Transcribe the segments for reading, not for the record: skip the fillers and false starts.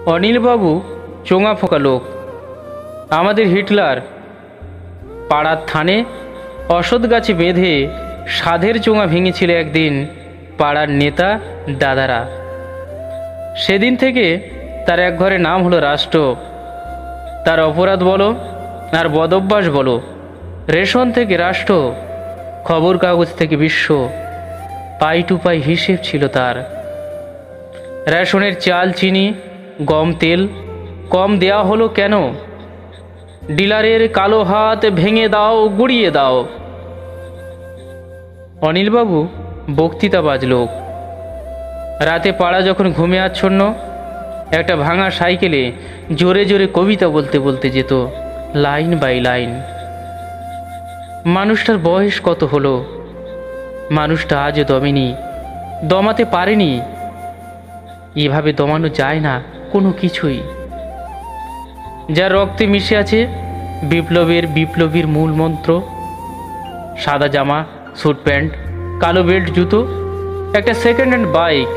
অনিলবাবু চোঙা ফোঁকা লোক। আমাদের হিটলার পাড়ার থানে অসৎ গাছে বেঁধে সাধের চোঙা ভেঙেছিল একদিন পাড়ার নেতা দাদারা। সেদিন থেকে তার এক ঘরে নাম হলো রাষ্ট্র। তার অপরাধ বলো আর বদভ্যাস বলো, রেশন থেকে রাষ্ট্র, খবর কাগজ থেকে বিশ্ব, পাই টু পাই হিসেব ছিল তার। রেশনের চাল, চিনি, গম, তেল কম দেয়া হলো কেন? ডিলারের কালো হাত ভেঙে দাও, গুড়িয়ে দাও। অনিলবাবু বক্তৃতাবাজ লোক। রাতে পাড়া যখন ঘুমে আচ্ছন্ন, একটা ভাঙা সাইকেলে জোরে জোরে কবিতা বলতে বলতে যেত, লাইন বাই লাইন। মানুষটার বয়স কত হলো, মানুষটা আজও দমেনি, দমাতে পারেনি। এভাবে দমানো যায় না কোনো কিছুই। যার রক্তে মিশে আছে বিপ্লবীর মূল মন্ত্র, সাদা জামা, স্যুট প্যান্ট, কালো বেল্ট জুতো, একটা সেকেন্ড হ্যান্ড বাইক,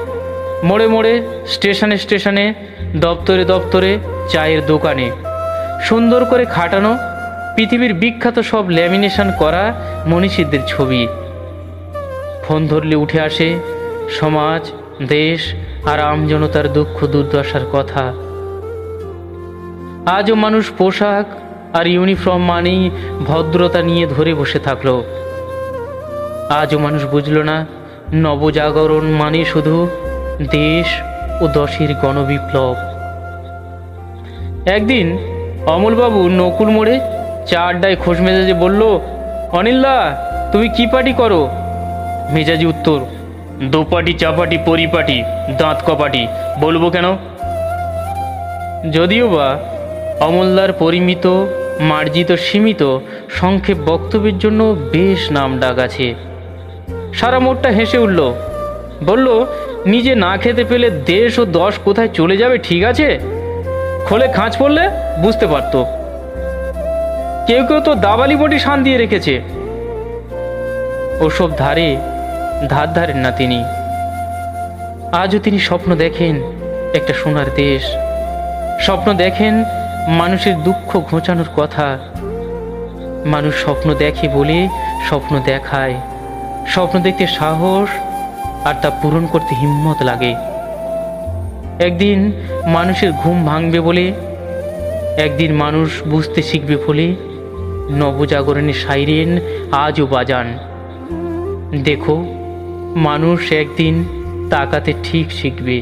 মোড়ে মোড়ে, স্টেশনে স্টেশনে, দপ্তরে দপ্তরে, চায়ের দোকানে সুন্দর করে খাটানো পৃথিবীর বিখ্যাত সব ল্যামিনেশন করা মনীষীদের ছবি। ফোন ধরলে উঠে আসে সমাজ, দেশ আর আমজনতার দুঃখ দুর্দশার কথা। আজও মানুষ পোশাক আর ইউনিফর্ম মানেই ভদ্রতা নিয়ে ধরে বসে থাকলো। আজও মানুষ বুঝল না নবজাগরণ মানে শুধু দেশ ও দশের গণবিপ্লব। একদিন অমলবাবু নকুল মোড়ে চা আড্ডায় খোঁজ মেজাজে বলল, অনিল্লা, তুমি কি পার্টি করো? মেজাজি উত্তর, দোপাটি, চাপাটি, পরিপাটি, দাঁত কপাটি। বলবো কেন? যদিও বা অমলদার পরিমিত, মার্জিত, সীমিত সংক্ষেপ বক্তব্যের জন্য বেশ নাম ডাক আছে। সারা মোড়টা হেসে উঠল, বলল, নিজে না খেতে পেলে দেশ ও দশ কোথায় চলে যাবে ঠিক আছে, খোলে খাঁচ পড়লে বুঝতে পারত। কেউ কেউ তো দাবালি বটি শান দিয়ে রেখেছে। ওসব ধার ধারেন না তিনি। আজও তিনি স্বপ্ন দেখেন একটা সোনার দেশ, স্বপ্ন দেখেন মানুষের দুঃখ ঘোচানোর কথা। মানুষ স্বপ্ন দেখে বলে স্বপ্ন দেখায়, স্বপ্ন দেখতে সাহস আর তা পূরণ করতে হিম্মত লাগে। একদিন মানুষের ঘুম ভাঙবে বলে, একদিন মানুষ বুঝতে শিখবে বলে নবজাগরণের সাইরেন আজও বাজান। দেখো, মানুষ একদিন তাকাতে ঠিক শিখবে।